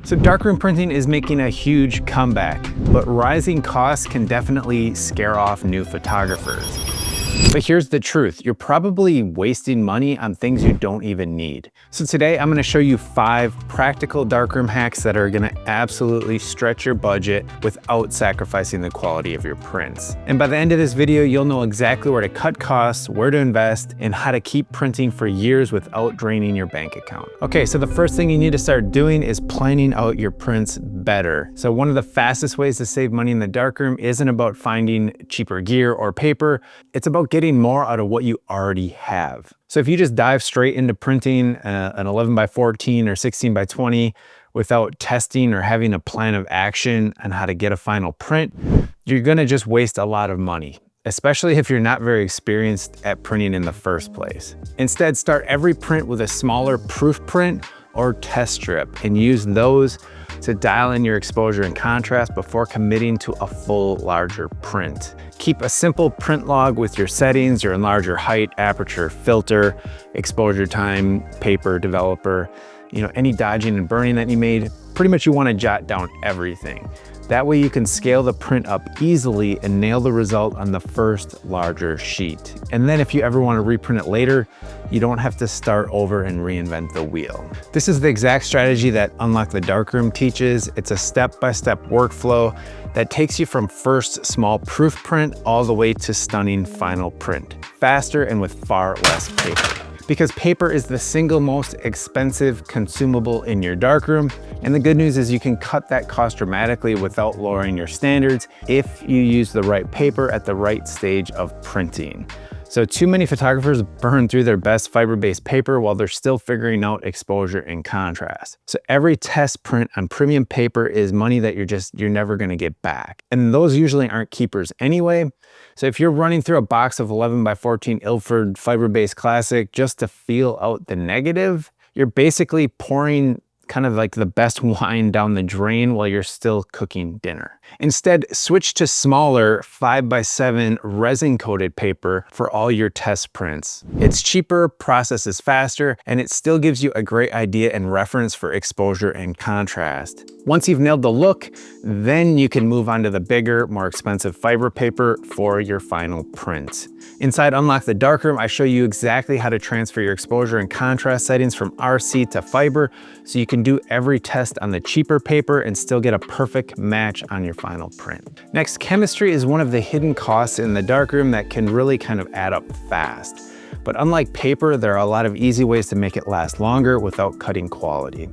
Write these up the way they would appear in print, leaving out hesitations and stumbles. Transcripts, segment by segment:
So darkroom printing is making a huge comeback, but rising costs can definitely scare off new photographers. But here's the truth, you're probably wasting money on things you don't even need. So today I'm gonna show you 5 practical darkroom hacks that are gonna absolutely stretch your budget without sacrificing the quality of your prints. And by the end of this video, you'll know exactly where to cut costs, where to invest, and how to keep printing for years without draining your bank account. Okay, so the first thing you need to start doing is planning out your prints better. So one of the fastest ways to save money in the darkroom isn't about finding cheaper gear or paper, it's about getting more out of what you already have. So if you just dive straight into printing an 11x14 or 16x20 without testing or having a plan of action on how to get a final print, you're gonna just waste a lot of money, especially if you're not very experienced at printing in the first place. Instead, start every print with a smaller proof print or test strip and use those to dial in your exposure and contrast before committing to a full larger print. Keep a simple print log with your settings, your enlarger height, aperture, filter, exposure time, paper, developer, any dodging and burning that you made. Pretty much you want to jot down everything. That way you can scale the print up easily and nail the result on the first larger sheet. And then if you ever want to reprint it later, you don't have to start over and reinvent the wheel. This is the exact strategy that Unlock the Darkroom teaches. It's a step-by-step workflow that takes you from first small proof print all the way to stunning final print, faster and with far less paper. Because paper is the single most expensive consumable in your darkroom. And the good news is you can cut that cost dramatically without lowering your standards if you use the right paper at the right stage of printing. So too many photographers burn through their best fiber-based paper while they're still figuring out exposure and contrast. So every test print on premium paper is money that you're never gonna get back. And those usually aren't keepers anyway. So if you're running through a box of 11x14 Ilford fiber-based classic just to feel out the negative, you're basically pouring kind of like the best wine down the drain while you're still cooking dinner. Instead, switch to smaller 5x7 resin-coated paper for all your test prints. It's cheaper, processes faster, and it still gives you a great idea and reference for exposure and contrast. Once you've nailed the look, then you can move on to the bigger, more expensive fiber paper for your final print. Inside Unlock the Darkroom, I show you exactly how to transfer your exposure and contrast settings from RC to fiber, so you can do every test on the cheaper paper and still get a perfect match on your final print. Next, chemistry is one of the hidden costs in the darkroom that can really kind of add up fast. But unlike paper, there are a lot of easy ways to make it last longer without cutting quality.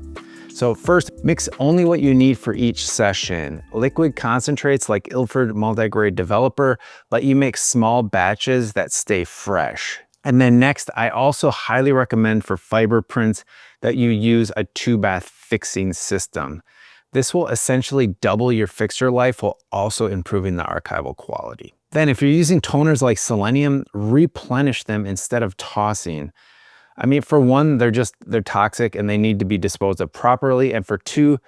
So first, mix only what you need for each session. Liquid concentrates like Ilford multigrade developer let you make small batches that stay fresh. And then next, I also highly recommend for fiber prints that you use a 2-bath fixing system. This will essentially double your fixture life while also improving the archival quality. Then if you're using toners like selenium, replenish them instead of tossing. I mean, for one, they're toxic and they need to be disposed of properly. And for two,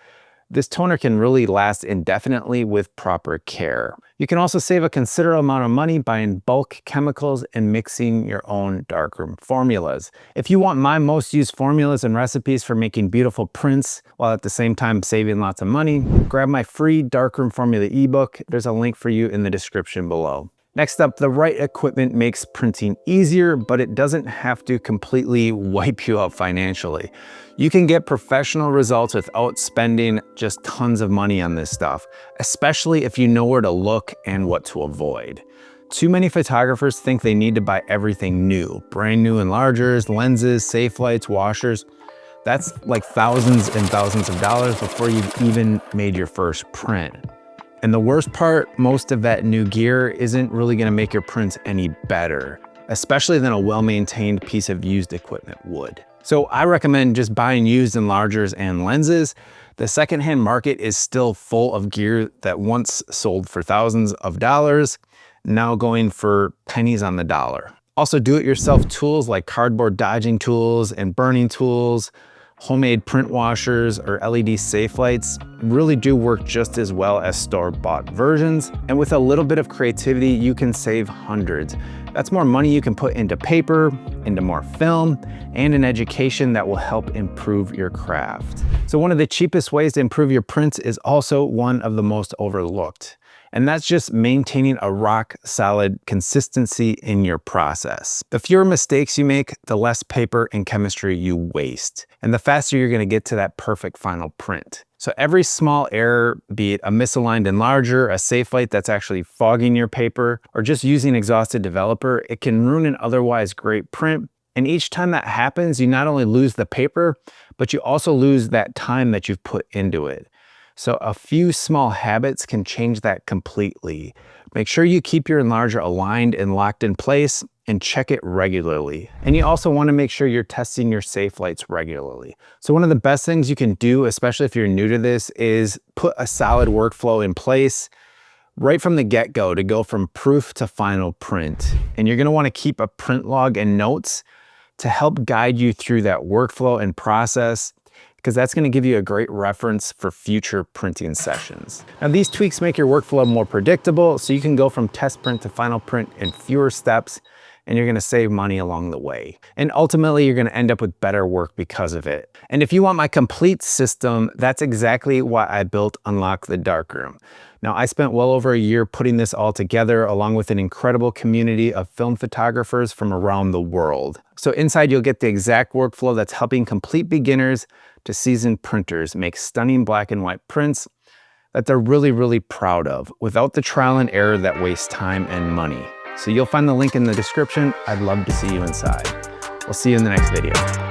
this toner can really last indefinitely with proper care. You can also save a considerable amount of money buying bulk chemicals and mixing your own darkroom formulas. If you want my most used formulas and recipes for making beautiful prints while at the same time saving lots of money, grab my free darkroom formula ebook. There's a link for you in the description below. Next up, the right equipment makes printing easier, but it doesn't have to completely wipe you out financially. You can get professional results without spending just tons of money on this stuff, especially if you know where to look and what to avoid. Too many photographers think they need to buy everything new, brand new enlargers, lenses, safe lights, washers. That's like thousands and thousands of dollars before you've even made your first print. And the worst part, most of that new gear isn't really gonna make your prints any better, especially than a well-maintained piece of used equipment would. So I recommend just buying used enlargers and lenses. The secondhand market is still full of gear that once sold for thousands of dollars, now going for pennies on the dollar. Also, do-it-yourself tools like cardboard dodging tools and burning tools Homemade print washers or LED safe lights really do work just as well as store-bought versions. And with a little bit of creativity, you can save hundreds. That's more money you can put into paper, into more film, and an education that will help improve your craft. So one of the cheapest ways to improve your prints is also one of the most overlooked. And that's just maintaining a rock solid consistency in your process. The fewer mistakes you make, the less paper and chemistry you waste, and the faster you're gonna get to that perfect final print. So every small error, be it a misaligned enlarger, a safe light that's actually fogging your paper, or just using exhausted developer, it can ruin an otherwise great print. And each time that happens, you not only lose the paper, but you also lose that time that you've put into it. So a few small habits can change that completely. Make sure you keep your enlarger aligned and locked in place, and check it regularly. And you also want to make sure you're testing your safe lights regularly. So one of the best things you can do, especially if you're new to this, is put a solid workflow in place right from the get-go to go from proof to final print. And you're going to want to keep a print log and notes to help guide you through that workflow and process, because that's going to give you a great reference for future printing sessions. Now, these tweaks make your workflow more predictable, so you can go from test print to final print in fewer steps, and you're going to save money along the way. And ultimately, you're going to end up with better work because of it. And if you want my complete system, that's exactly why I built Unlock the Darkroom. Now, I spent well over a year putting this all together, along with an incredible community of film photographers from around the world. So inside, you'll get the exact workflow that's helping complete beginners to seasoned printers make stunning black and white prints that they're really, really proud of, without the trial and error that wastes time and money. So you'll find the link in the description. I'd love to see you inside. We'll see you in the next video.